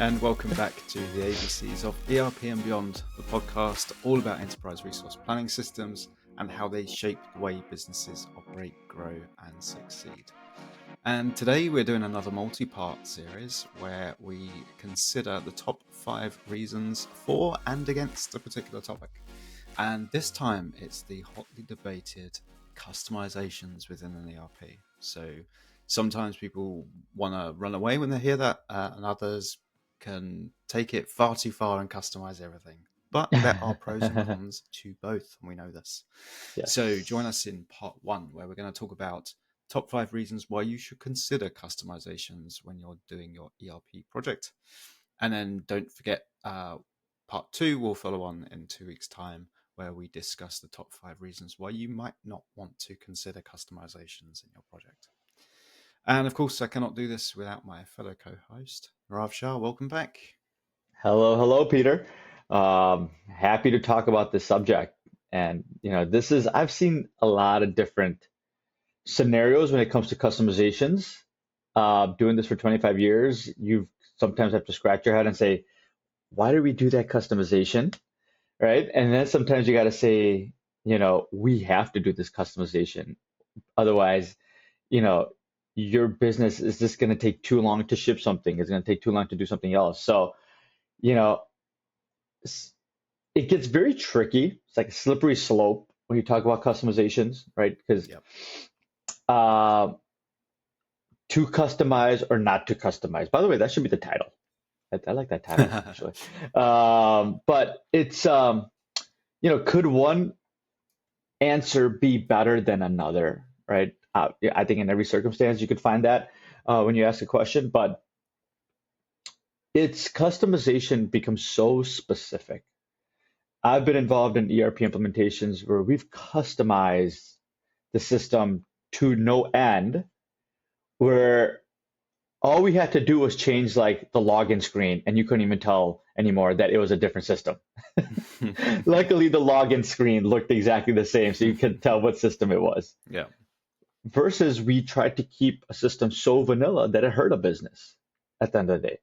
and welcome back to the ABCs of ERP and Beyond, the podcast all about enterprise resource planning systems and how they shape the way businesses operate, grow, and succeed. And today we're doing another multi-part series where we consider the top 5 reasons for and against a particular topic. And this time it's the hotly debated customizations within an ERP. So sometimes people want to run away when they hear that, and others can take it far too far and customize everything. But there are pros and cons to both, and we know this. Yes. So join us in part 1, where we're going to talk about top 5 reasons why you should consider customizations when you're doing your ERP project. And then don't forget, part 2 will follow on in 2 weeks' time, where we discuss the top 5 reasons why you might not want to consider customizations in your project. And of course, I cannot do this without my fellow co-host, Nirav Shah. Welcome back. Hello, Peter. Happy to talk about this subject. And, I've seen a lot of different scenarios when it comes to customizations. Doing this for 25 years, you sometimes have to scratch your head and say, why did we do that customization? Right? And then sometimes you got to say, we have to do this customization. Otherwise, your business is just going to take too long to ship something. It's going to take too long to do something else. So, it gets very tricky. It's like a slippery slope when you talk about customizations, right? Because to customize or not to customize. By the way, that should be the title. I like that title, actually. But it's, could one answer be better than another, right? I think in every circumstance you could find that when you ask a question, but its customization becomes so specific. I've been involved in ERP implementations where we've customized the system to no end, where all we had to do was change like the login screen, and you couldn't even tell anymore that it was a different system. Luckily, the login screen looked exactly the same, so you could tell what system it was. Yeah. Versus we tried to keep a system so vanilla that it hurt a business at the end of the day,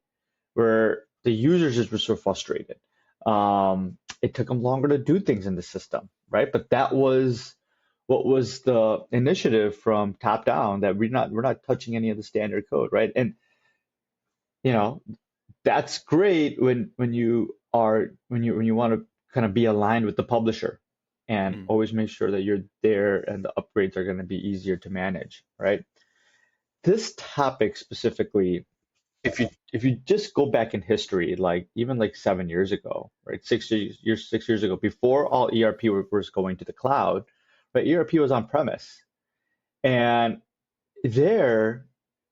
where the users just were so frustrated. It took them longer to do things in the system, right? But that was what was the initiative from top down, that we're not touching any of the standard code, right? And that's great when you want to kind of be aligned with the publisher. And always make sure that you're there and the upgrades are going to be easier to manage, right? This topic specifically, if you just go back in history, even 7 years ago, right? 6 years ago, before all ERP was going to the cloud, right? ERP was on premise. And there,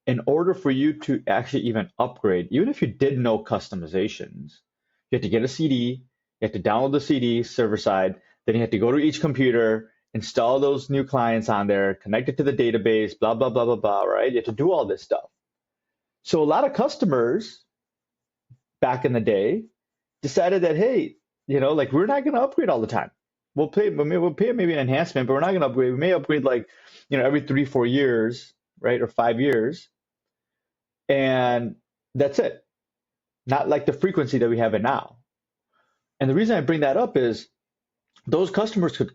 in order for you to actually even upgrade, even if you did no customizations, you had to get a CD, you had to download the CD server side. Then you had to go to each computer, install those new clients on there, connect it to the database, blah, blah, blah, blah, blah, right? You had to do all this stuff. So a lot of customers back in the day decided that, hey, we're not going to upgrade all the time. We'll pay maybe an enhancement, but we're not going to upgrade. We may upgrade every 3-4 years, right? Or 5 years. And that's it. Not like the frequency that we have it now. And the reason I bring that up is, those customers could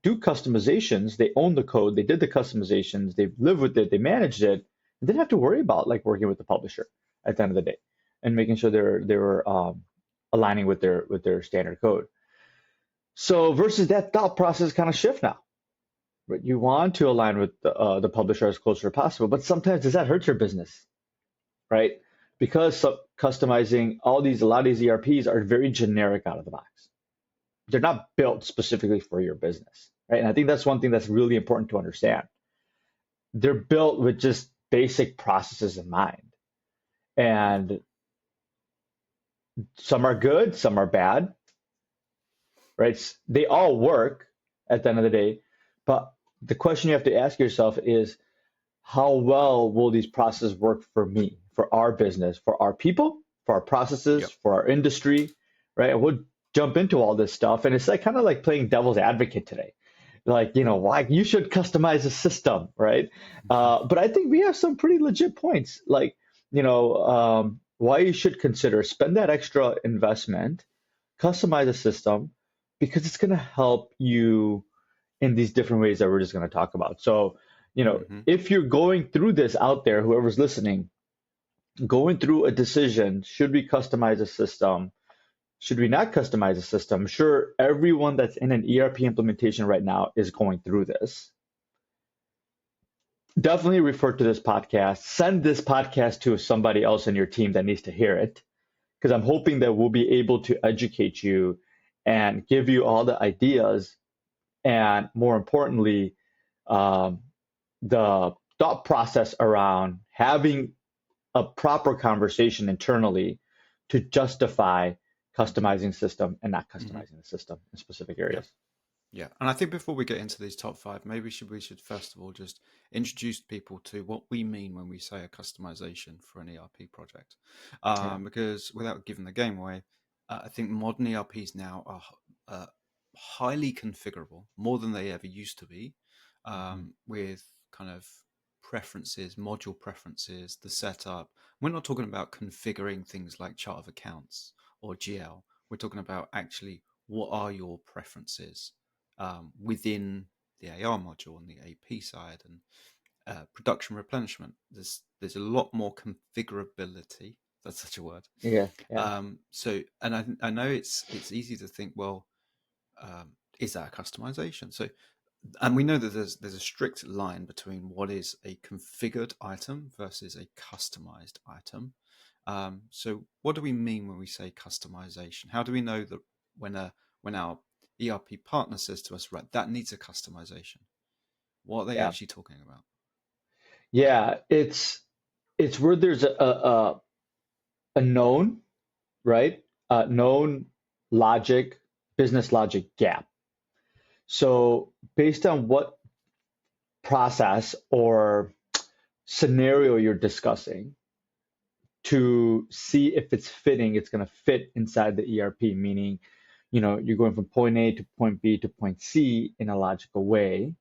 do customizations. They own the code. They did the customizations. They lived with it. They managed it. They didn't have to worry about working with the publisher at the end of the day and making sure they were aligning with their standard code. So versus that thought process kind of shift now. But you want to align with the publisher as close as possible, but sometimes does that hurt your business, right? Because customizing a lot of these ERPs are very generic out of the box. They're not built specifically for your business, right? And I think that's one thing that's really important to understand. They're built with just basic processes in mind. And some are good, some are bad, right? They all work at the end of the day. But the question you have to ask yourself is, how well will these processes work for me, for our business, for our people, for our processes, for our industry, right? And we'll jump into all this stuff, and it's kind of like playing devil's advocate today. Why you should customize a system, right? But I think we have some pretty legit points. why you should consider spend that extra investment, customize a system, because it's going to help you in these different ways that we're just going to talk about. So, Hmm. if you're going through this out there, whoever's listening, going through a decision, should we customize a system? Should we not customize a system? Sure, everyone that's in an ERP implementation right now is going through this. Definitely refer to this podcast. Send this podcast to somebody else in your team that needs to hear it, because I'm hoping that we'll be able to educate you and give you all the ideas and, more importantly, um, the thought process around having a proper conversation internally to justify customizing system and not Hmm. customizing the system in specific Yeah. areas. Yeah, and I think before we get into these top five, maybe we should first of all just introduce people to what we mean when we say a customization for an ERP project. Yeah. Because without giving the game away, I think modern ERPs now are highly configurable, more than they ever used to be, Mhm. with kind of preferences, module preferences, the setup. We're not talking about configuring things like chart of accounts or GL. We're talking about actually what are your preferences within the AR module on the AP side and production replenishment. There's a lot more configurability. That's such a word. Yeah. Yeah. And I know it's easy to think, well, is that a customization? So, and we know that there's a strict line between what is a configured item versus a customized item. So, what do we mean when we say customization? How do we know that when our ERP partner says to us, right, that needs a customization? What are they Yeah. actually talking about? Yeah. It's where there's a known, right? Known logic, business logic gap. So based on what process or scenario you're discussing, to see if it's fitting, it's going to fit inside the ERP, meaning, you're going from point A to point B to point C in a logical way.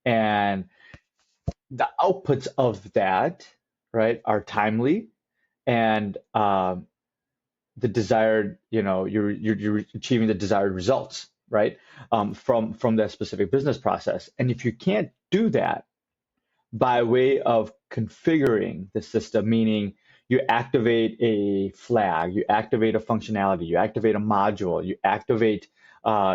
And the outputs of that, right, are timely and the desired, you're achieving the desired results, right, from that specific business process. And if you can't do that by way of configuring the system, meaning you activate a flag, you activate a functionality, you activate a module, you activate,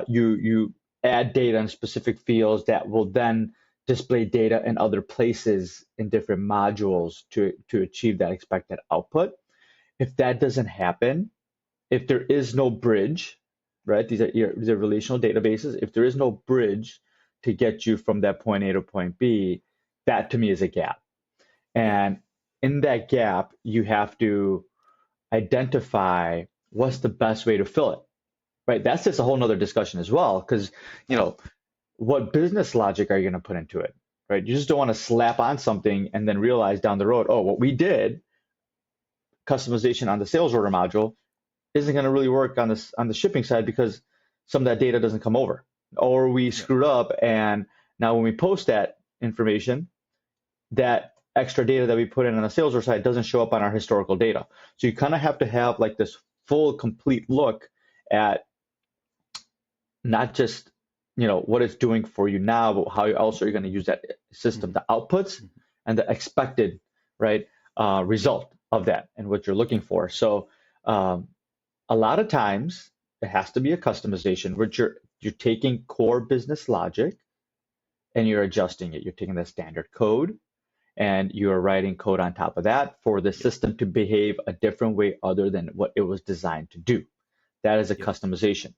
you add data in specific fields that will then display data in other places in different modules to achieve that expected output. If that doesn't happen, if there is no bridge, right? These are relational databases. If there is no bridge to get you from that point A to point B, that to me is a gap. Yeah. And in that gap, you have to identify what's the best way to fill it, right? That's just a whole nother discussion as well, because what business logic are you going to put into it, right? You just don't want to slap on something and then realize down the road, oh, what we did, customization on the sales order module, isn't going to really work on the shipping side because some of that data doesn't come over, or we Yeah. screwed up, and now when we post that information, that extra data that we put in on the sales order side doesn't show up on our historical data. So you kind of have to have like this full complete look at not just what it's doing for you now, but how else are you going to use that system, Hmm. the outputs Hmm. and the expected, right, result of that and what you're looking Yeah. for. So um, a lot of times it has to be a customization where you're taking core business logic and you're adjusting it. You're taking the standard code and you are writing code on top of that for the Yeah. system to behave a different way other than what it was designed to do. That is a Yeah. customization.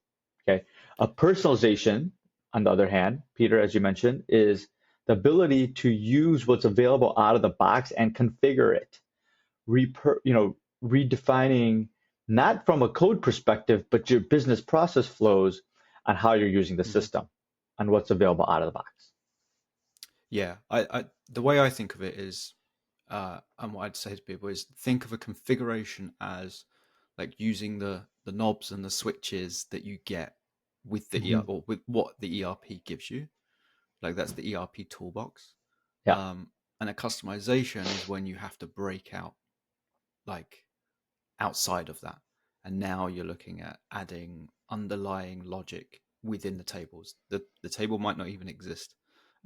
Okay. A personalization, on the other hand, Peter, as you mentioned, is the ability to use what's available out of the box and configure it, redefining not from a code perspective, but your business process flows on how you're using the Hmm. system and what's available out of the box. Yeah. The way I think of it is, and what I'd say to people is think of a configuration as like using the knobs and the switches that you get with the Hmm. or with what the ERP gives you. Like that's the ERP toolbox. Yeah. And a customization is when you have to break out like outside of that. And now you're looking at adding underlying logic within the tables. The table might not even exist.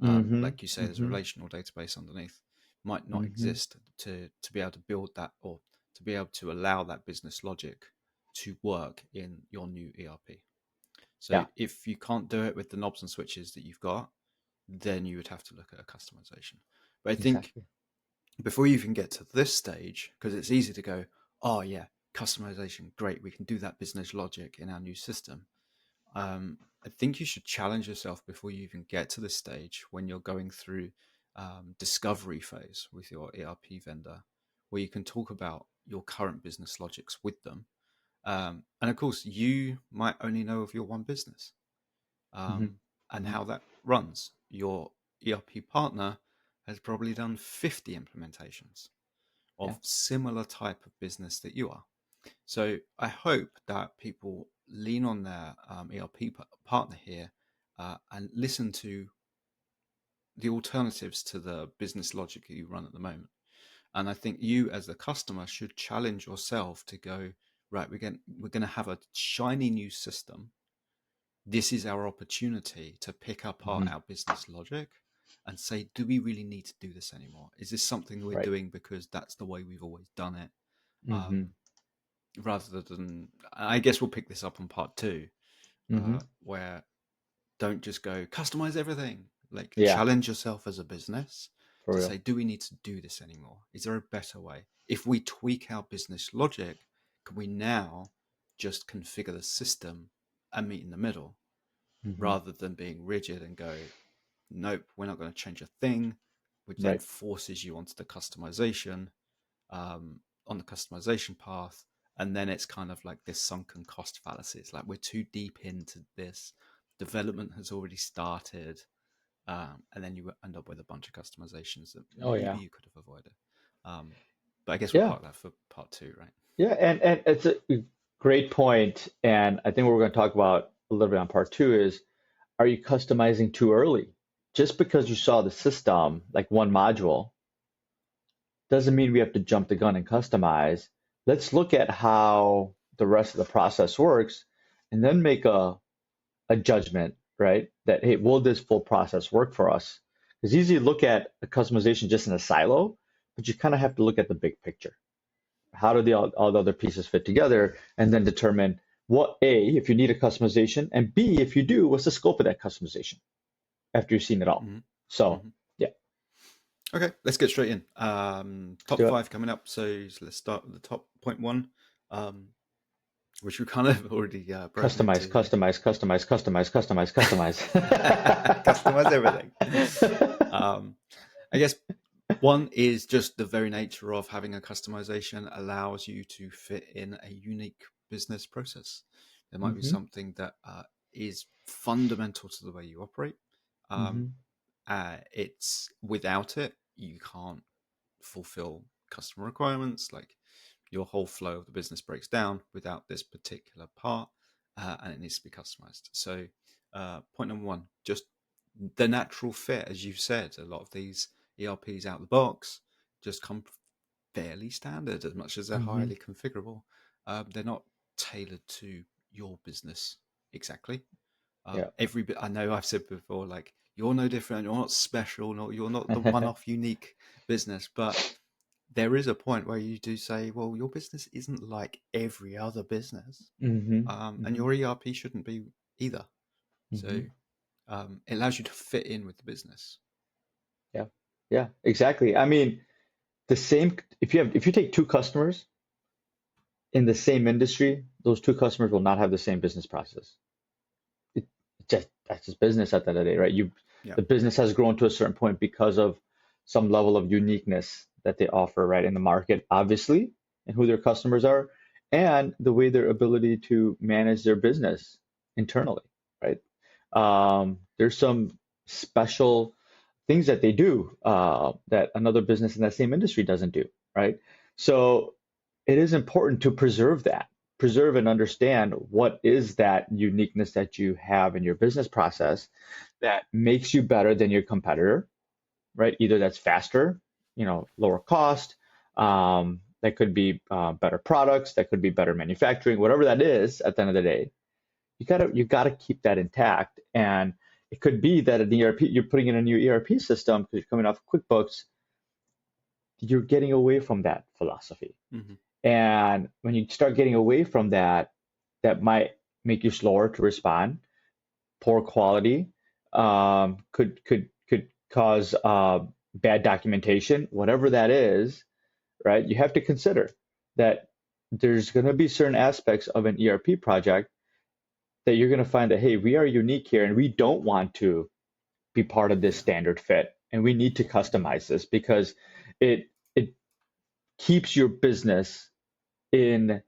Mm-hmm. Like you say, there's a Mm-hmm. relational database underneath, might not Mm-hmm. exist to be able to build that, or to be able to allow that business logic to work in your new ERP. So Yeah, if you can't do it with the knobs and switches that you've got, then you would have to look at a customization. But I think exactly. before you even get to this stage, because it's easy to go, oh yeah, customization, great, we can do that business logic in our new system. I think you should challenge yourself before you even get to this stage when you're going through discovery phase with your ERP vendor, where you can talk about your current business logics with them. And of course, you might only know of your one business Mm-hmm. and Mm-hmm. how that runs. Your ERP partner has probably done 50 implementations Yeah. of similar type of business that you are. So I hope that people lean on their ERP partner here and listen to the alternatives to the business logic that you run at the moment. And I think you, as the customer, should challenge yourself to go, right, we're going to have a shiny new system. This is our opportunity to pick apart Mm-hmm. our business logic and say, do we really need to do this anymore? Is this something we're Right. doing because that's the way we've always done it? Mm-hmm. Rather than, I guess we'll pick this up on part two, Mm-hmm. where don't just go customize everything. Like Yeah, challenge yourself as a business for to real. say, do we need to do this anymore? Is there a better way? If we tweak our business logic, can we now just configure the system and meet in the middle Mm-hmm. rather than being rigid and go, nope, we're not going to change a thing, which then Right. forces you onto the customization, on the customization path. And then it's kind of like this sunken cost fallacy. It's like we're too deep into this. Development has already started. And then you end up with a bunch of customizations that Oh maybe yeah. you could have avoided. Um, but I guess we'll Yeah. park that for part two, right? Yeah, and it's a great point. And I think what we're going to talk about a little bit on part two is, are you customizing too early? Just because you saw the system, like one module, doesn't mean we have to jump the gun and customize. Let's look at how the rest of the process works and then make a judgment, right? That, hey, will this full process work for us? It's easy to look at a customization just in a silo, but you kind of have to look at the big picture. How do all the other pieces fit together, and then determine what, A, if you need a customization, and B, if you do, what's the scope of that customization after you've seen it all. Mm-hmm. So Mm-hmm. yeah, Okay, let's get straight in. let's Top do it. five coming up. So let's start with the top point one, um, which we kind of already broken Customize, into here. customize, customize, customize, customize, Customize everything. customize. I guess one is just the very nature of having a customization allows you to fit in a unique business process. There might be Hmm. something that is fundamental to the way you operate. Um, Hmm. it's without it, you can't fulfill customer requirements. Like your whole flow of the business breaks down without this particular part, and it needs to be customized. So, point number one, just the natural fit, as you've said, a lot of these ERPs out of the box just come fairly standard, as much as they're Hmm. highly configurable. They're not tailored to your business exactly. Yeah. Every bit I know I've said before, like you're no different, you're not special, you're not the one-off unique business, but there is a point where you do say, well, your business isn't like every other business, Hmm. and Hmm. your ERP shouldn't be either. So Hmm. it allows you to fit in with the business. Yeah. Yeah, exactly. I mean, the same, if you take two customers in the same industry, those two customers will not have the same business process. It, that's just business at the end of the day, right? Yeah. The business has grown to a certain point because of some level of uniqueness that they offer, right, in the market, obviously, and who their customers are, and the way their ability to manage their business internally, right? There's some special things that they do that another business in that same industry doesn't do, right? So it is important to preserve that, preserve and understand what is that uniqueness that you have in your business process that makes you better than your competitor, right? Either that's faster, lower cost, That could be better products, that could be better manufacturing, whatever that is at the end of the day. You gotta keep that intact. And it could be that an ERP, you're putting in a new ERP system because you're coming off QuickBooks, you're getting away from that philosophy. Mm-hmm. And when you start getting away from that, that might make you slower to respond. Poor quality could cause bad documentation, whatever that is, right? You have to consider that there's going to be certain aspects of an ERP project that you're going to find that, hey, we are unique here and we don't want to be part of this standard fit. And we need to customize this because it keeps your business in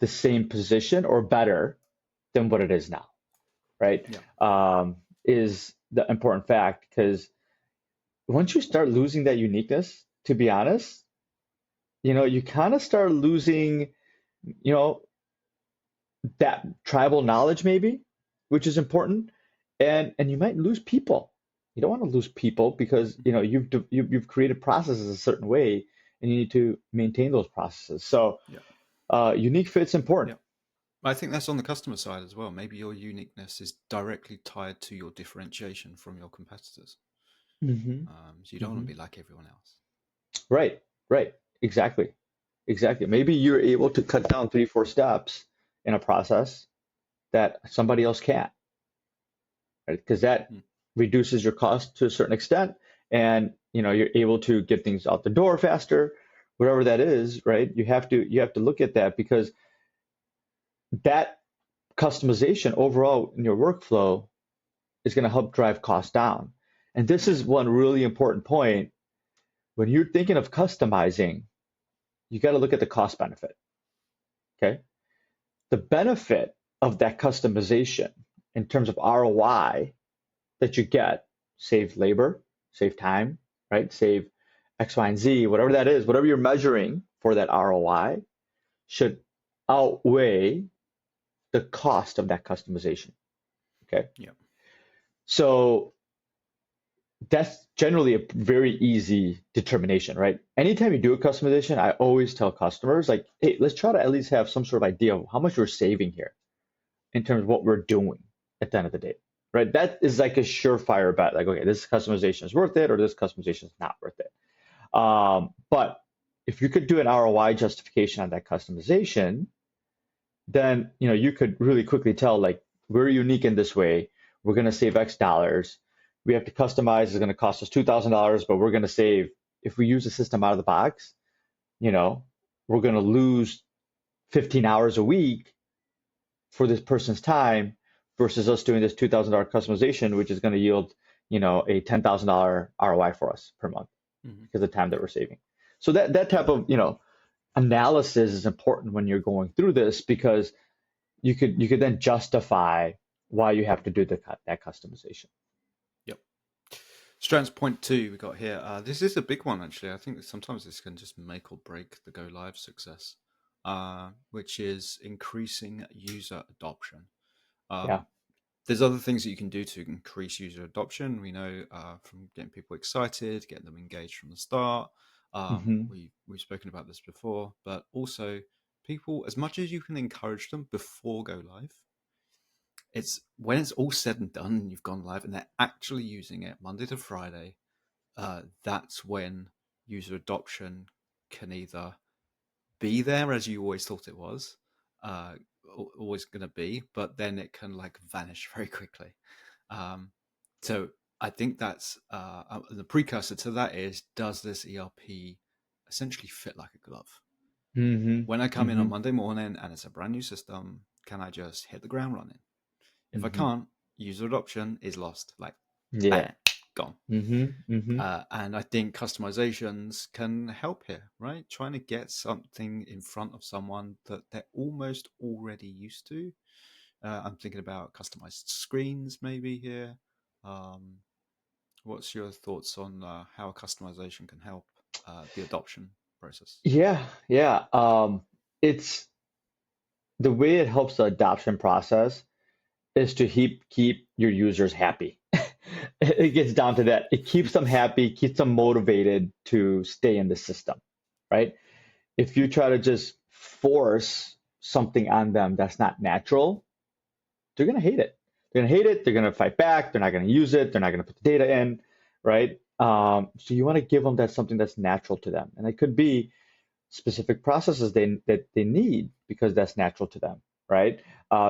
the same position or better than what it is now, right? Is the important fact, because once you start losing that uniqueness, to be honest, you kind of start losing, that tribal knowledge maybe, which is important, and you might lose people. You don't want to lose people because you've created processes a certain way, and you need to maintain those processes. So unique fit's important. I think that's on the customer side as well. Maybe your uniqueness is directly tied to your differentiation from your competitors. Mm-hmm. So you don't want to be like everyone else. Right. Exactly. Maybe you're able to cut down 3-4 steps in a process that somebody else can't, right? Because that reduces your cost to a certain extent, and you're able to get things out the door faster, whatever that is, right? You have to look at that, because that customization overall in your workflow is going to help drive costs down. And this is one really important point. When you're thinking of customizing, you got to look at the cost benefit. Okay. The benefit of that customization in terms of ROI that you get, save labor, save time, right? Save X, Y, and Z, whatever that is, whatever you're measuring for that ROI should outweigh the cost of that customization. Okay. Yeah. So that's generally a very easy determination, right? Anytime you do a customization, I always tell customers, like, hey, let's try to at least have some sort of idea of how much we're saving here in terms of what we're doing at the end of the day, right? That is like a surefire bet. Like, okay, this customization is worth it, or this customization is not worth it. But if you could do an ROI justification on that customization, then you could really quickly tell, like, we're unique in this way. We're going to save X dollars. We have to customize. It's going to cost us $2,000, but we're going to save. If we use the system out of the box, we're going to lose 15 hours a week for this person's time versus us doing this $2,000 customization, which is going to yield, a $10,000 ROI for us per month because of the time that we're saving. So that type of, analysis is important when you're going through this, because you could then justify why you have to do that customization. Yep. Strands point 2 we got here. This is a big one, actually. I think that sometimes this can just make or break the go live success, which is increasing user adoption. There's other things that you can do to increase user adoption. We know from getting people excited, getting them engaged from the start. We've spoken about this before, but also people, as much as you can encourage them before go live, it's when it's all said and done and you've gone live and they're actually using it Monday to Friday, that's when user adoption can either be there as you always thought it was, always going to be, but then it can like vanish very quickly. So I think that's the precursor to that is, does this ERP essentially fit like a glove? When I come in on Monday morning and it's a brand new system, can I just hit the ground running? If I can't, user adoption is lost. Like, bang, gone. And I think customizations can help here, right? Trying to get something in front of someone that they're almost already used to. I'm thinking about customized screens maybe here. What's your thoughts on how customization can help the adoption process? Yeah. It's the way it helps the adoption process is to keep your users happy. It gets down to that. It keeps them happy, keeps them motivated to stay in the system, right? if you try to just force something on them that's not natural, they're going to hate it. They're going to hate it. They're going to fight back. They're not going to use it. They're not going to put the data in, right? So you want to give them that something that's natural to them. And it could be specific processes that they need because that's natural to them, right?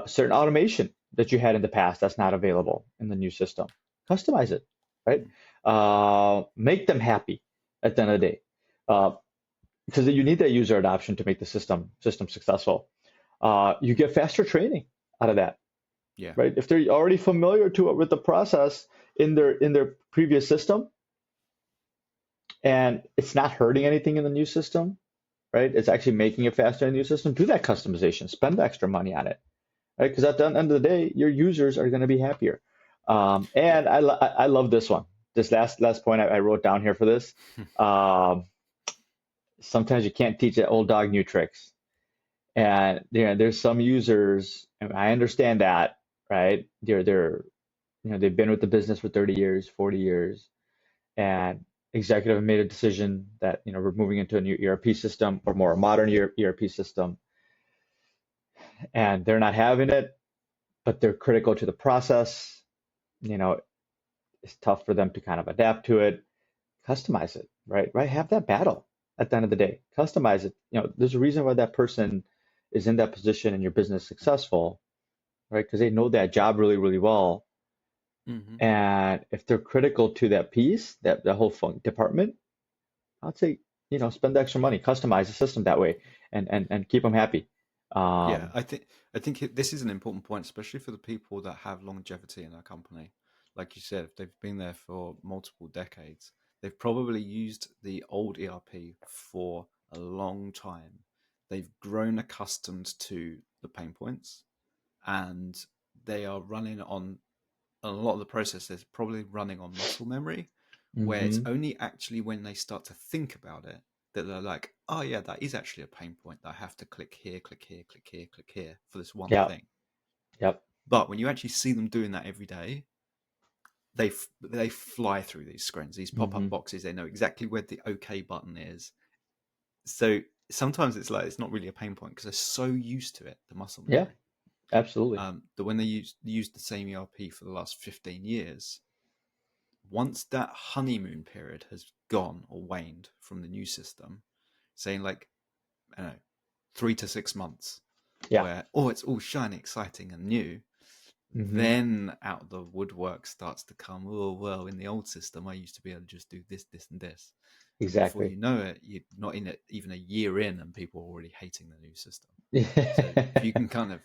Certain automation that you had in the past that's not available in the new system. Customize it, right? Make them happy at the end of the day. Because you need that user adoption to make the system successful. You get faster training out of that, Yeah. right? If they're already familiar with the process in their previous system, and it's not hurting anything in the new system, right? It's actually making it faster in the new system. Do that customization. Spend the extra money on it, right? Because at the end of the day, your users are going to be happier. Yeah. And I love this one. This last point I wrote down here for this. Sometimes you can't teach an old dog new tricks. And there's some users, and I understand that, right? They've been with the business for 30 years, 40 years, and executive made a decision that we're moving into a new ERP system or more modern ERP system, and they're not having it, but they're critical to the process. You know, it's tough for them to kind of adapt to it. Customize it, right? Right? Have that battle at the end of the day. Customize it. There's a reason why that person is in that position and your business is successful, right? Because they know that job really, really well. Mm-hmm. And if they're critical to that piece, that the whole department, I'd say, spend the extra money, customize the system that way, and keep them happy. Yeah, Um, I think this is an important point, especially for the people that have longevity in a company. Like you said, if they've been there for multiple decades, they've probably used the old ERP for a long time. They've grown accustomed to the pain points, and they are running on a lot of the processes, probably running on muscle memory, where it's hmm only actually when they start to think about it that they're like, oh yeah, that is actually a pain point that I have to click here, click here, click here, click here for this one Yep, thing. yep, But when you actually see them doing that every day, they fly through these screens, these pop-up hmm boxes. They know exactly where the OK button is. So sometimes it's like it's not really a pain point because they're so used to it, the muscle yeah, memory. absolutely. That when they used the same ERP for the last 15 years, once that honeymoon period has gone or waned from the new system, saying like, I don't know, 3 to 6 months, Yeah. where it's all shiny, exciting, and new, hmm then out of the woodwork starts to come. Oh well, in the old system, I used to be able to just do this, this, and this, and before Exactly. you know it, you're not in it even a year in, and people are already hating the new system. So if you can kind of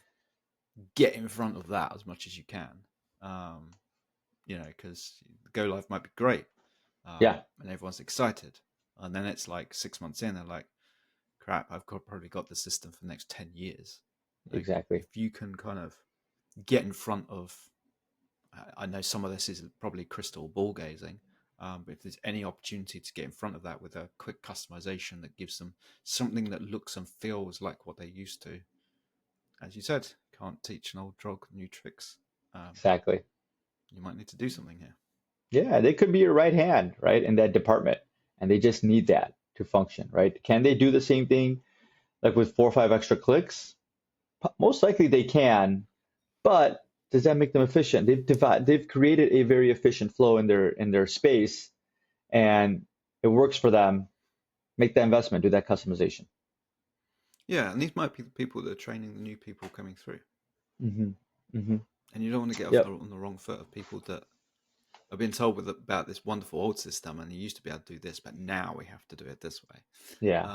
get in front of that as much as you can, um, because the go live might be great, Yeah, and everyone's excited, and then it's like 6 months in, they're like, "Crap, probably got the system for the next 10 years." Like, exactly. if you can kind of get in front of, I know some of this is probably crystal ball gazing, but if there's any opportunity to get in front of that with a quick customization that gives them something that looks and feels like what they used to, as you said, can't teach an old dog new tricks. Um, Exactly. you might need to do something here. Yeah, they could be your right hand, right, in that department, and they just need that to function, right? Can they do the same thing like with 4 or 5 extra clicks? Most likely they can, but does that make them efficient? They've created a very efficient flow in their space, and it works for them. Make that investment, do that customization. Yeah, and these might be the people that are training the new people coming through. hmm hmm And you don't want to get off Yep. on the wrong foot of people that have been told about this wonderful old system, and you used to be able to do this, but now we have to do it this way. Yeah.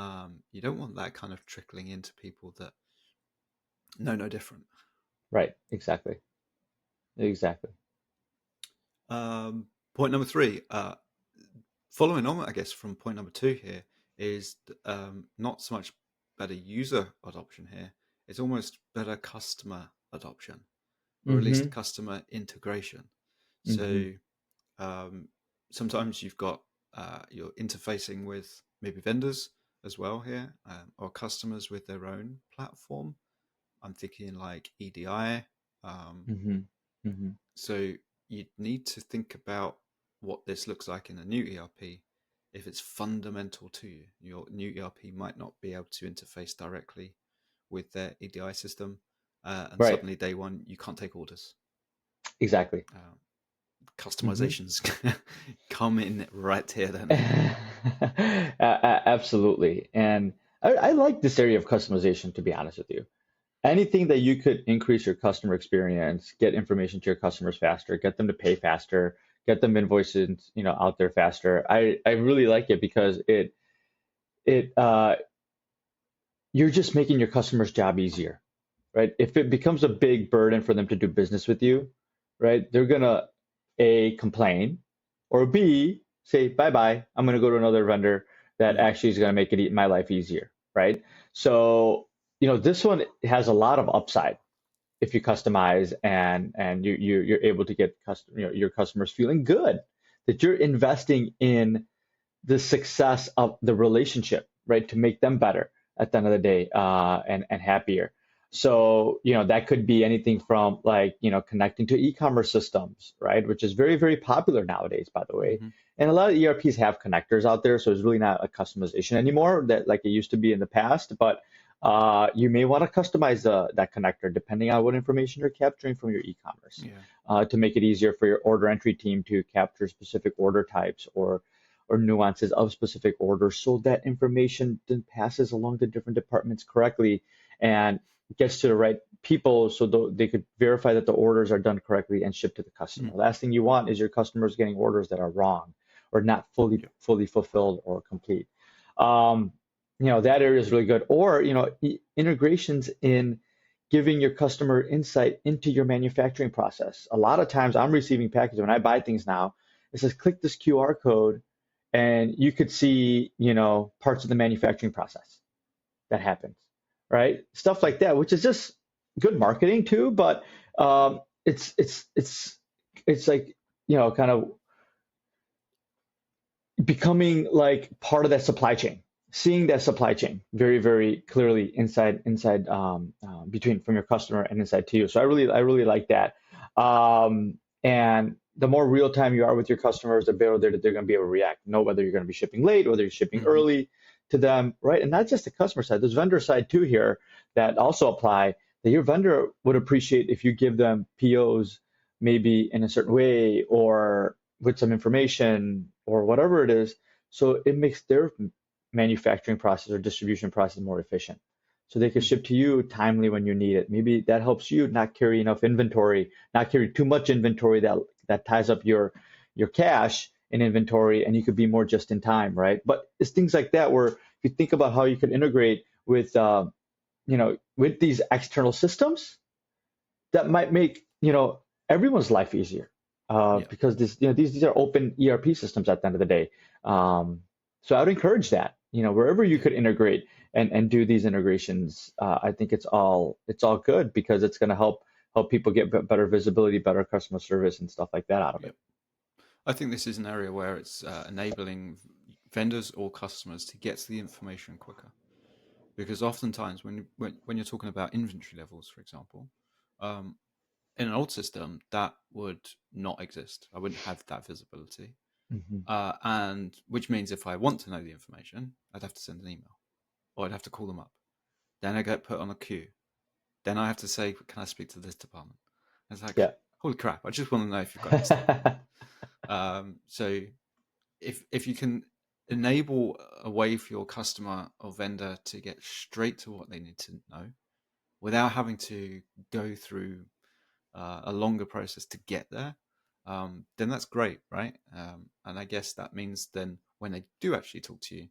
You don't want that kind of trickling into people that know no different. Right. Exactly. Exactly. Point number three, following on, I guess, from point number two here, is not so much better user adoption here, it's almost better customer adoption, or at least hmm customer integration. hmm So sometimes you're interfacing with maybe vendors as well here, or customers with their own platform. I'm thinking like EDI. Um, hmm so you need to think about what this looks like in a new ERP if it's fundamental to you, your new ERP might not be able to interface directly with their EDI system, and Right. suddenly day one you can't take orders. Exactly. Customizations come in right here, don't they? Absolutely. And I like this area of customization, to be honest with you. Anything that you could increase your customer experience, get information to your customers faster, get them to pay faster, get them invoices, out there faster. I really like it because it you're just making your customer's job easier, right? If it becomes a big burden for them to do business with you, right, they're gonna A, complain, or B, say, bye bye, I'm gonna go to another vendor that Mm, actually is gonna make my life easier, right? So, this one has a lot of upside if you customize and you're able to get your customers feeling good that you're investing in the success of the relationship, right? To make them better at the end of the day, and happier. So, that could be anything from like, connecting to e-commerce systems, right? Which is very, very popular nowadays, by the way. mm-hmm. And a lot of ERPs have connectors out there, so it's really not a customization anymore that like it used to be in the past. But you may want to customize that connector depending on what information you're capturing from your e-commerce, Yeah. to make it easier for your order entry team to capture specific order types or nuances of specific orders so that information then passes along the different departments correctly and gets to the right people so they could verify that the orders are done correctly and shipped to the customer. Mm, Last thing you want is your customers getting orders that are wrong or not fully yeah. fully fulfilled or complete. Um, that area is really good. Or, integrations in giving your customer insight into your manufacturing process. A lot of times I'm receiving packages when I buy things now, it says click this QR code and you could see, parts of the manufacturing process that happens, right? Stuff like that, which is just good marketing too, but it's like, kind of becoming like part of that supply chain, seeing that supply chain very, very clearly inside between from your customer and inside to you. So I really like that. And the more real time you are with your customers, the better they're going to be able to react, know whether you're going to be shipping late, whether you're shipping Mm-hmm. early to them, right? And not just the customer side, there's vendor side too here that also apply that your vendor would appreciate if you give them POs maybe in a certain way or with some information or whatever it is. So it makes their manufacturing process or distribution process more efficient. So they can Mm-hmm. ship to you timely when you need it. Maybe that helps you not carry enough inventory, not carry too much inventory that ties up your cash in inventory, and you could be more just in time, right? But it's things like that where if you think about how you could integrate with these external systems, that might make everyone's life easier, Yeah. because these are open ERP systems at the end of the day. So I would encourage that wherever you Yeah. could integrate and do these integrations. I think it's all good because it's going to help people get better visibility, better customer service, and stuff like that out of Yeah. it. I think this is an area where it's enabling vendors or customers to get to the information quicker. Because oftentimes when you're talking about inventory levels, for example, um, in an old system, that would not exist. I wouldn't have that visibility. Hmm. And which means if I want to know the information, I'd have to send an email or I'd have to call them up. Then I get put on a queue. Then I have to say, can I speak to this department? It's like, Yeah. holy crap, I just want to know if you've got it in stock. So if you can enable a way for your customer or vendor to get straight to what they need to know without having to go through a longer process to get there, then that's great, right? And I guess that means then when they do actually talk to you,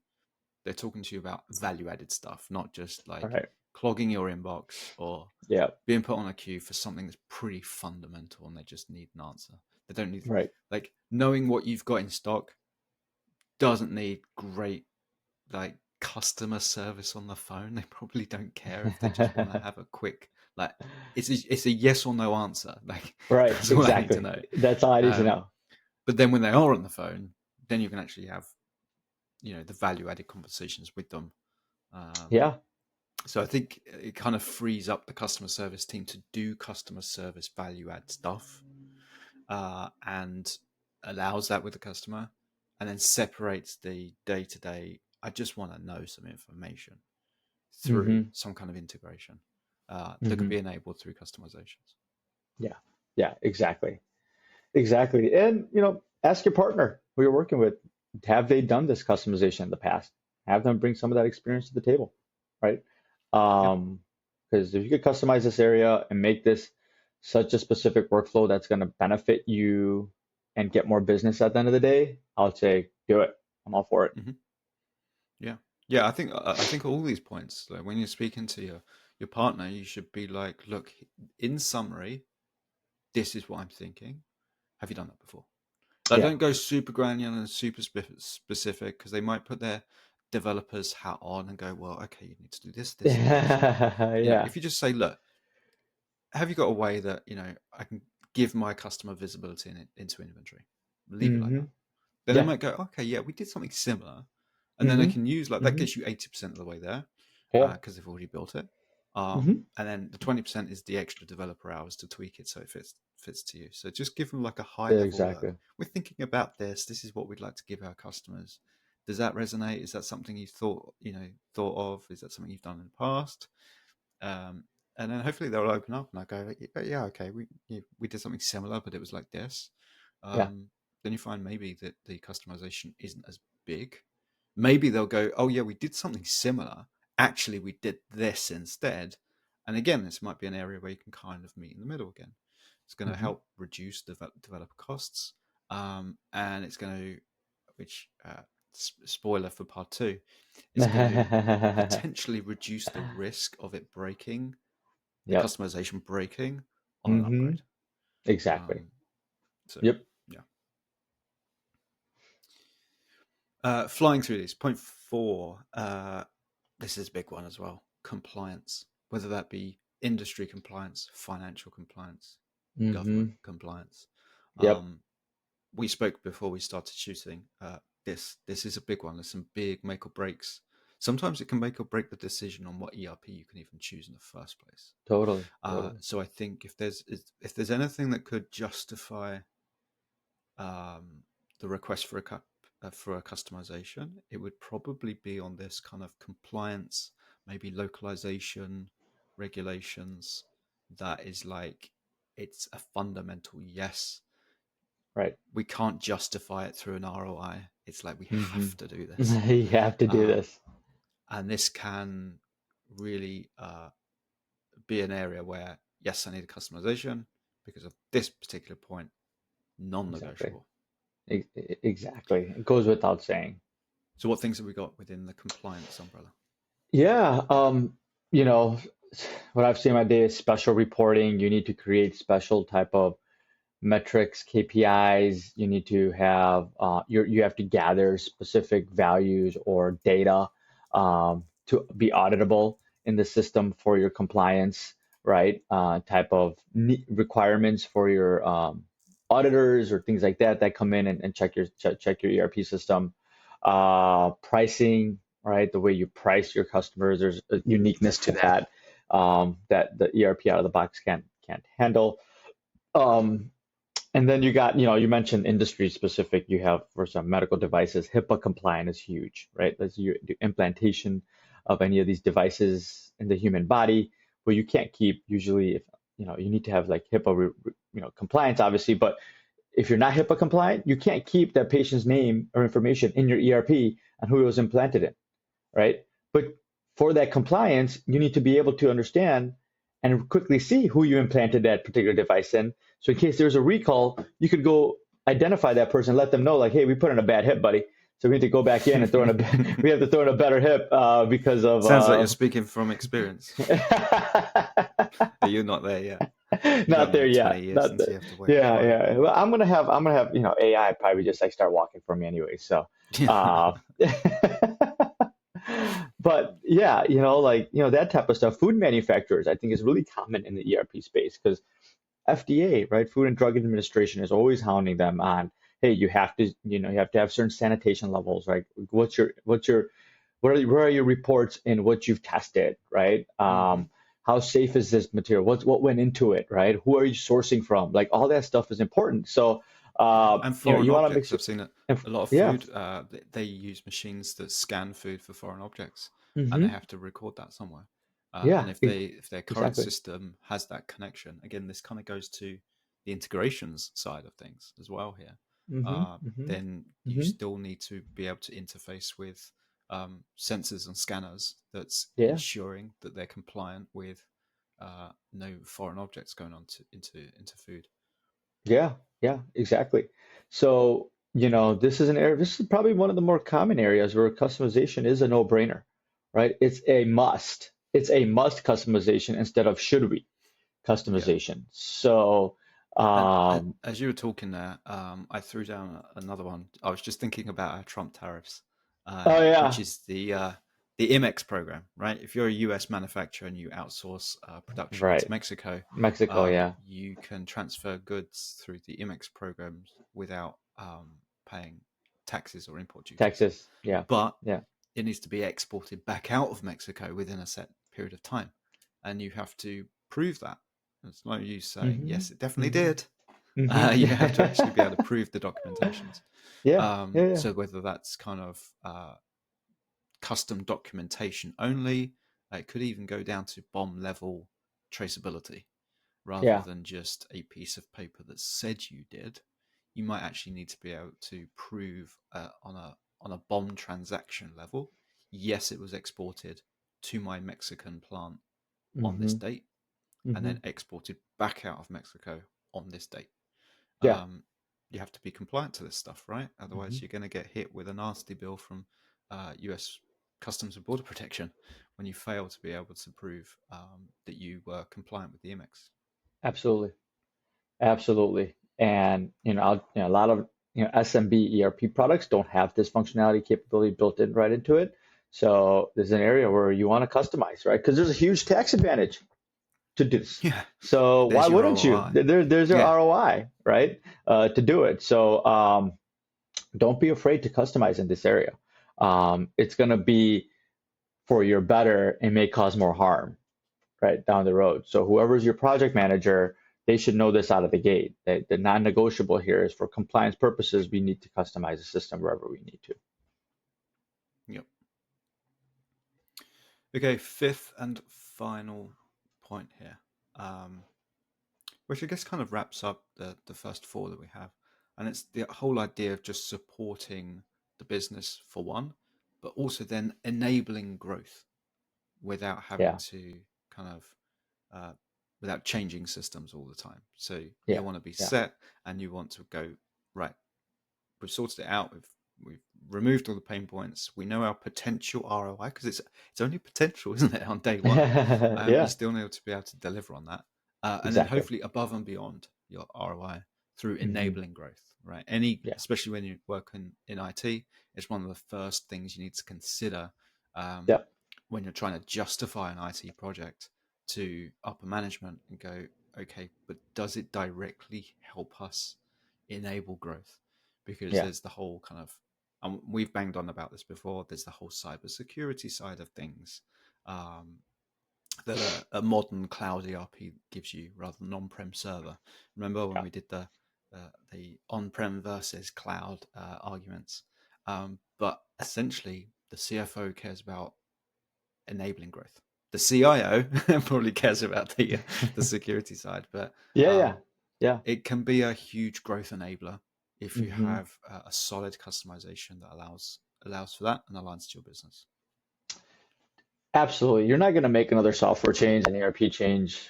they're talking to you about value added stuff, not just All like right. clogging your inbox or Yeah. being put on a queue for something that's pretty fundamental and they just need an answer. They don't need, Right. like, knowing what you've got in stock doesn't need great like customer service on the phone. They probably don't care if they just want to have a quick, like, it's a yes or no answer. Like, Right. that's all I need to Exactly. know. That's all I need to Um, know. but then when they are on the phone, then you can actually have the value added conversations with them. Um, Yeah. so I think it kind of frees up the customer service team to do customer service value add stuff, and allows that with the customer. and then separates the day-to-day. I just want to know some information through Mm-hmm. some kind of integration that Mm-hmm. can be enabled through customizations. Yeah. Yeah, exactly. Exactly. And, ask your partner who you're working with, have they done this customization in the past? Have them bring some of that experience to the table, right? Yep. Because if you could customize this area and make this such a specific workflow that's going to benefit you and get more business at the end of the day, I would say do it. I'm all for it. Mm-hmm. Yeah, yeah. I think all these points, like when you're speaking to your partner, you should be like, look, in summary, this is what I'm thinking. Have you done that before? Like, Yeah. don't go super granular and super specific, because they might put their developer's hat on and go, well, okay, you need to do this, this, and this, and Yeah. if you just say, look, have you got a way that I can give my customer visibility into inventory? Leave it like Hmm. that. Then they Yeah. might go, okay, yeah, we did something similar, and then they Hmm. can use like that Hmm. gets you 80% of the way there, Yeah. because they've already built it. Hmm. And then the 20% is the extra developer hours to tweak it so it fits to you. So just give them like a high level look. Exactly. We're thinking about this. This is what we'd like to give our customers. Does that resonate? Is that something you thought of? Is that something you've done in the past? Um, and then hopefully they'll open up and I go, yeah, okay, we did something similar, but it was like this. Yeah. Then you find maybe that the customization isn't as big. Maybe they'll go, oh yeah, we did something similar. Actually, we did this instead. And again, this might be an area where you can kind of meet in the middle again. It's going to Hmm. help reduce developer costs, and it's going to, which spoiler for part two, it's going to potentially reduce the risk of it breaking, the Yep. customization breaking on an Hmm. upgrade. Exactly. Um, so Yep. yeah, flying through these. Point four. This is a big one as well. Compliance, whether that be industry compliance, financial compliance, government Hmm. compliance. Yep. We spoke before we started shooting. This is a big one. There's some big make or breaks. Sometimes it can make or break the decision on what ERP you can even choose in the first place. Totally. Totally. So I think if there's anything that could justify the request for a customization, it would probably be on this kind of compliance, maybe localization, regulations. That is like, it's a fundamental yes. Right. We can't justify it through an ROI. It's like we Hmm. have to do this, You have to do um, this. and this can really be an area where yes, I need a customization because of this particular point, Exactly. non-negotiable. Exactly. It goes without saying. So what things have we got within the compliance umbrella? Yeah. You know, what I've seen in my day is special reporting. You need to create special type of metrics, KPIs. You need to have you have to gather specific values or data to be auditable in the system for your compliance, right? Type of requirements for your auditors or things like that that come in and check your ERP system. Pricing, right? The way you price your customers, there's a uniqueness to that that the ERP out of the box can't handle. Um, and then you got, you mentioned industry specific. You have for some medical devices, HIPAA compliant is huge, right? That's your the implantation of any of these devices in the human body, where you can't keep usually if you need to have like HIPAA, compliance, obviously, but if you're not HIPAA compliant, you can't keep that patient's name or information in your ERP and who it was implanted in, right? But for that compliance, you need to be able to understand and quickly see who you implanted that particular device in. So in case there's a recall, you could go identify that person, let them know, like, hey, we put in a bad hip, buddy. So we need to go back in and throw in we have to throw in a better hip because of Sounds like you're speaking from experience. You're not there yet. You got not there another yet. 20 years Not until there. you have to Yeah, worry yeah. again. Well, I'm gonna have AI probably just like start walking for me anyway. So uh but yeah, that type of stuff. Food manufacturers, I think, is really common in the ERP space because FDA, right, Food and Drug Administration, is always hounding them on, hey, you have to have certain sanitation levels, right? Where are your reports in what you've tested, right? Hmm. How safe is this material? What went into it, right? Who are you sourcing from? Like all that stuff is important. So Yeah, and foreign You want to make objects. sure. I've seen it. And A lot of yeah, food. They use machines that scan food for foreign objects, and they hmm have to record that somewhere. And yeah, if their current exactly. system has that connection, again, this kind of goes to the integrations side of things as well here. hmm hmm Then you hmm still need to be able to interface with sensors and scanners that's Yeah, ensuring that they're compliant with no foreign objects going on into food. yeah, yeah, exactly. So, this is an area, this is probably one of the more common areas where customization is a no-brainer, right? It's a must. It's a must customization instead of should we Yeah. customization. So, And um, as you were talking there, I threw down another one. I was just thinking about our Trump tariffs, oh which yeah, is the IMEX program, right? If you're a US manufacturer and you outsource production into right. Mexico, Mexico, yeah. you can transfer goods through the IMEX programs without paying taxes or import duties. Texas, yeah, But yeah. it needs to be exported back out of Mexico within a set period of time, and you have to prove that. It's no use saying hmm yes, it definitely hmm did. You have to actually be hmm able to prove the documentations. Yeah, yeah, yeah, So whether that's kind of custom documentation only, it could even go down to BOM level traceability rather yeah, than just a piece of paper that said you did. You might actually need to be able to prove on a BOM transaction level, yes, it was exported to my Mexican plant on this hmm date, and hmm then exported back out of Mexico on this date. yeah, um, you have to be compliant to this stuff, right? hmm Otherwise, you're going to get hit with a nasty bill from US Customs and Border Protection when you fail to be able to prove that you were compliant with the IMEX. absolutely, absolutely. And a lot of SMB ERP products don't have this functionality capability built in right into it. So there's an area where you want to customize, right? Because there's a huge tax advantage to do this. Yeah, So why there's your wouldn't you? ROI. There's your Yeah, ROI, right? To do it. So don't be afraid to customize in this area. It's going to be for your better and may cause more harm, right, down the road. So whoever's your project manager, they should know this out of the gate. That the non-negotiable here is for compliance purposes, we need to customize the system wherever we need to. yep. Okay, fifth and final point here, um, which I guess kind of wraps up the first four that we have. And it's the whole idea of just supporting the business for one, but also then enabling growth without having Yeah, to kind of uh, without changing systems all the time. So you yeah, want to be yeah, set and you want to go, right, we've sorted it out. We've removed all the pain points. We know our potential ROI because it's only potential, isn't it? On day one, you yeah, still need to be able to deliver on that, and then exactly. hopefully above and beyond your ROI through hmm enabling growth. Right? Any, Yeah, especially when you work in IT, it's one of the first things you need to consider um, yeah, when you're trying to justify an IT project to upper management and go, okay, but does it directly help us enable growth? Because yeah, there's the whole kind of, and we've banged on about this before, there's the whole cybersecurity side of things um, that a modern cloud ERP gives you rather than on-prem server. Remember when yeah, we did the on-prem versus cloud arguments? But essentially, the CFO cares about enabling growth. The CIO probably cares about the security side, but yeah, yeah, um, yeah. it can be a huge growth enabler if you hmm have a solid customization that allows for that and aligns to your business. Absolutely. You're not going to make another software change, an ERP change,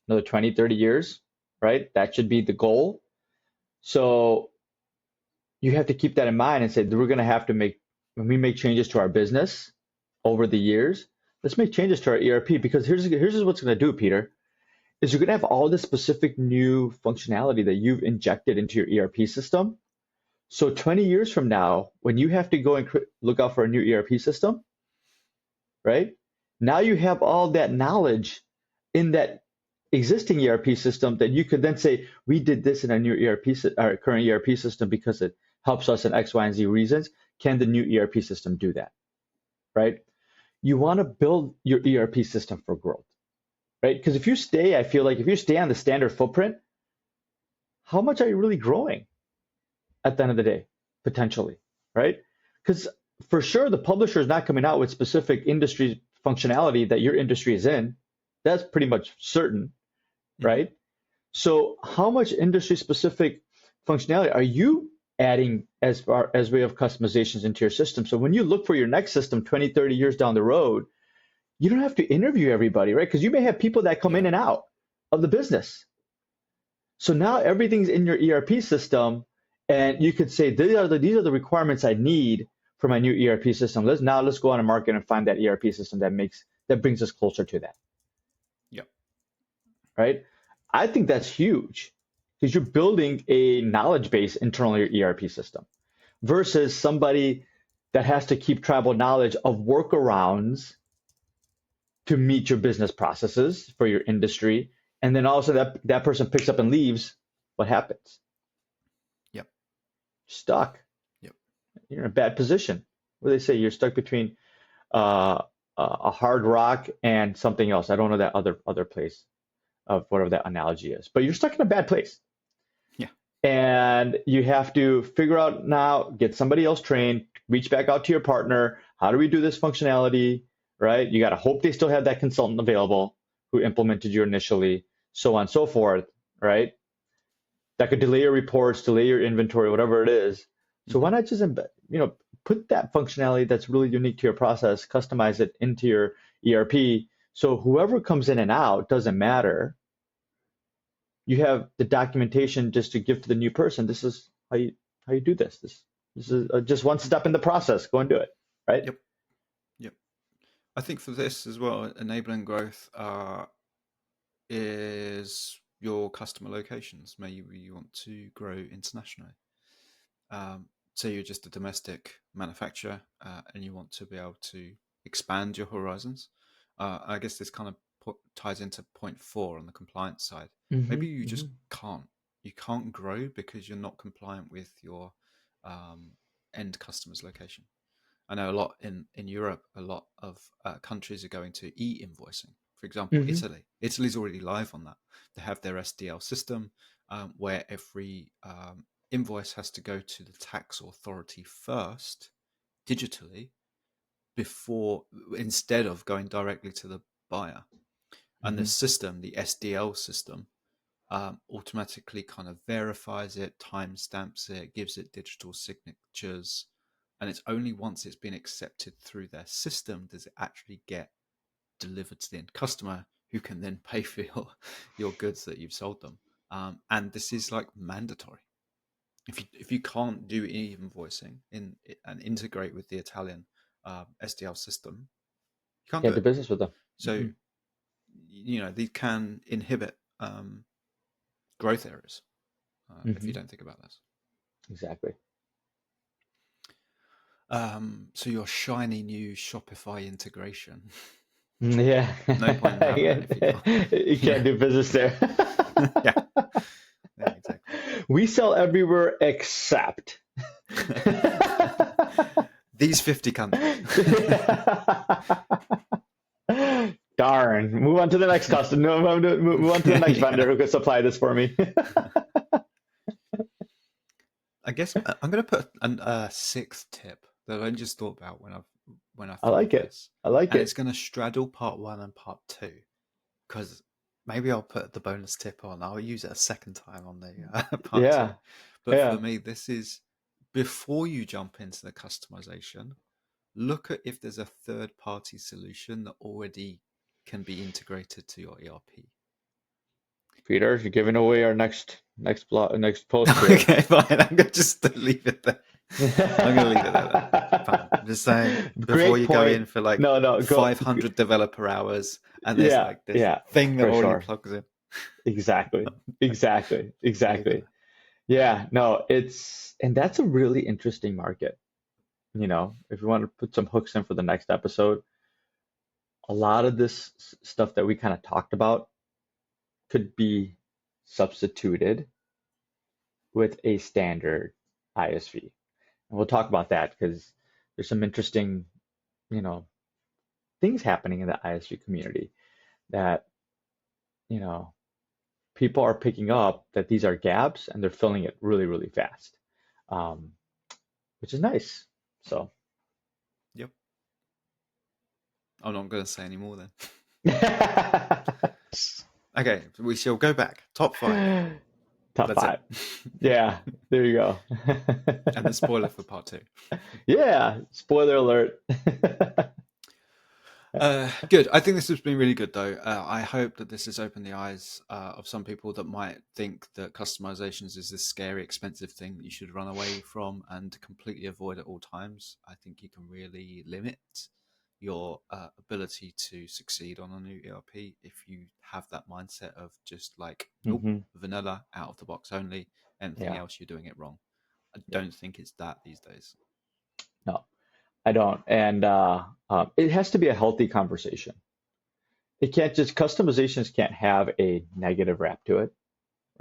another 20, 30 years, right? That should be the goal. So you have to keep that in mind and say we're going to have to make, when we make changes to our business over the years, let's make changes to our ERP because here's what's going to do, Peter, is you're going to have all this specific new functionality that you've injected into your ERP system. So 20 years from now, when you have to go and look out for a new ERP system, right? Now you have all that knowledge in that existing ERP system that you could then say, we did this in our new our current ERP system because it helps us in X, Y, and Z reasons. Can the new ERP system do that, right? You want to build your ERP system for growth, right? Because if you stay, I feel like if you stay on the standard footprint, how much are you really growing at the end of the day, potentially, right? Because for sure, the publisher is not coming out with specific industry functionality that your industry is in. That's pretty much certain, right? So how much industry specific functionality are you adding as far as way of customizations into your system? So when you look for your next system 20, 30 years down the road, you don't have to interview everybody, right? Because you may have people that come in and out of the business. So now everything's in your ERP system, and you could say, these are the requirements I need for my new ERP system. Let's go on the market and find that ERP system that brings us closer to that. Yep. Right? I think that's huge because you're building a knowledge base internally in your ERP system versus somebody that has to keep tribal knowledge of workarounds to meet your business processes for your industry. And then also that person picks up and leaves. What happens? Yep. Stuck. Yep. You're in a bad position. What do they say? You're stuck between a hard rock and something else. I don't know that other place of whatever that analogy is, but you're stuck in a bad place. Yeah. And you have to figure out now, get somebody else trained, reach back out to your partner. How do we do this functionality? Right? You got to hope they still have that consultant available who implemented you initially, so on and so forth, right? That could delay your reports, delay your inventory, whatever it is. So why not just put that functionality that's really unique to your process, customize it into your ERP, so whoever comes in and out doesn't matter. You have the documentation just to give to the new person. This is how you do this. This is just one step in the process. Go and do it, right? Yep. I think for this as well, enabling growth is your customer locations. Maybe you want to grow internationally. So you're just a domestic manufacturer and you want to be able to expand your horizons. I guess this kind of ties into point 4 on the compliance side. Maybe you just can't. You can't grow because you're not compliant with your end customer's location. I know a lot in Europe, a lot of countries are going to e-invoicing. For example, Italy. Italy's already live on that. They have their SDL system where every invoice has to go to the tax authority first, digitally, instead of going directly to the buyer. And the system, the SDL system, automatically kind of verifies it, timestamps it, gives it digital signatures. And it's only once it's been accepted through their system does it actually get delivered to the end customer, who can then pay for your goods that you've sold them. And this is like mandatory. If you can't do e-invoicing and integrate with the Italian SDL system, you can't do the business with them. So, these can inhibit growth areas if you don't think about this. Exactly. So your shiny new Shopify integration. Yeah. No point in having it if you can't do business there. Yeah, exactly. We sell everywhere except these 50 countries. Darn. Move on to the next customer. Move on to the next vendor who can supply this for me. I guess I'm going to put a sixth tip that I just thought about when I I like it. this. I like and it. It's going to straddle part 1 and part 2 because maybe I'll put the bonus tip on. I'll use it a second time on the part 2. But for me, this is before you jump into the customization, look at if there's a third-party solution that already can be integrated to your ERP. Peter, you're giving away our next post here. Okay, fine. I'm going to just leave it there. I'm going to leave it there. Fine. I'm just saying, before you go in for like 500 developer hours and there's like this thing that already plugs in. Exactly. Yeah, no, and that's a really interesting market. If you want to put some hooks in for the next episode, a lot of this stuff that we kind of talked about could be substituted with a standard ISV. And we'll talk about that because there's some interesting, things happening in the ISV community that, people are picking up that these are gaps and they're filling it really, really fast, um, which is nice. So, Yep. I'm not going to say any more then. Okay, we shall go back. Top 5. Top That's 5. it. Yeah, there you go. And the spoiler for part 2. Yeah, spoiler alert. Good. I think this has been really good, though. I hope that this has opened the eyes of some people that might think that customizations is this scary, expensive thing that you should run away from and completely avoid at all times. I think you can really limit your ability to succeed on a new ERP if you have that mindset of just like, nope, Hmm. vanilla, out of the box only. Anything Yeah, else, you're doing it wrong. I yeah. don't think it's that these days. No, I don't. And it has to be a healthy conversation. It can't just, customizations can't have a negative rap to it,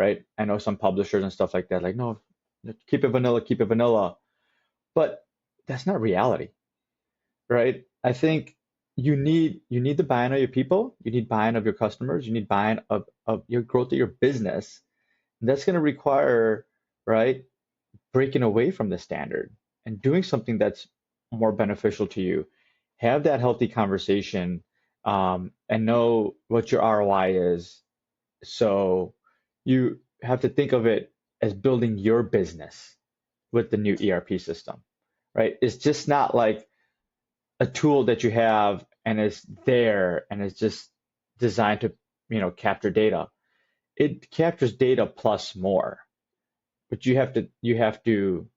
right? I know some publishers and stuff like that, like, no, keep it vanilla, keep it vanilla. But that's not reality, right? I think you need the buy-in of your people, you need buy-in of your customers, you need buy-in of your growth of your business. And that's going to require, right, breaking away from the standard and doing something that's more beneficial to you. Have that healthy conversation, and know what your ROI is. So you have to think of it as building your business with the new ERP system, right? It's just not like a tool that you have and it's there and it's just designed to, capture data. It captures data plus more, but you have to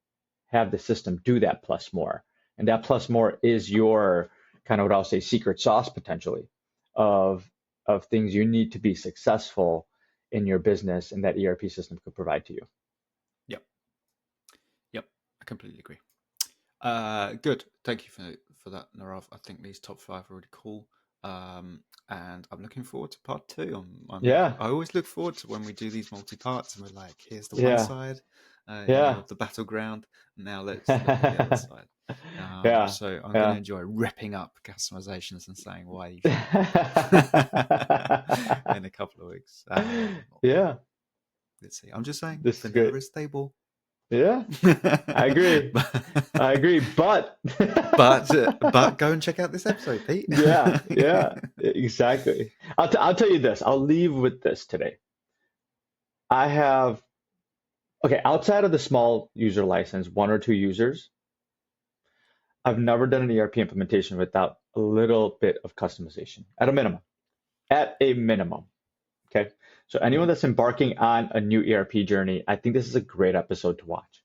have the system do that plus more. And that plus more is your kind of what I'll say secret sauce potentially of things you need to be successful in your business and that ERP system could provide to you. Yep. Yep. I completely agree. Good. Thank you for that, Nirav. I think these top 5 are really cool. And I'm looking forward to part 2. Yeah, I always look forward to when we do these multi-parts and we're like, here's the one yeah, side, yeah, of the battleground. Now let's look at the other side. yeah, So I'm going to yeah. enjoy ripping up customizations and saying why you shouldn't in a couple of weeks. Yeah, Let's see. I'm just saying, this is vanilla great. is stable. Yeah, I agree. I agree, but but go and check out this episode, Pete. yeah, yeah, exactly. I'll tell you this. I'll leave with this today. I have, okay, outside of the small user license, 1 or 2 users, I've never done an ERP implementation without a little bit of customization at a minimum. At a minimum. Okay. So anyone that's embarking on a new ERP journey, I think this is a great episode to watch.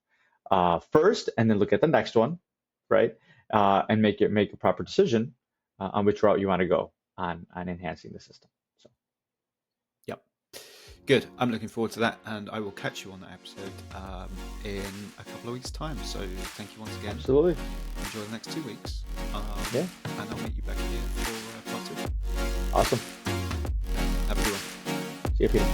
First, and then look at the next one, right? And make a proper decision on which route you want to go on enhancing the system. So, Yep. Good. I'm looking forward to that, and I will catch you on that episode in a couple of weeks' time. So thank you once again. absolutely. Enjoy the next 2 weeks. Yeah. And I'll meet you back here for part 2. Awesome. Have a good one. See you, Peter.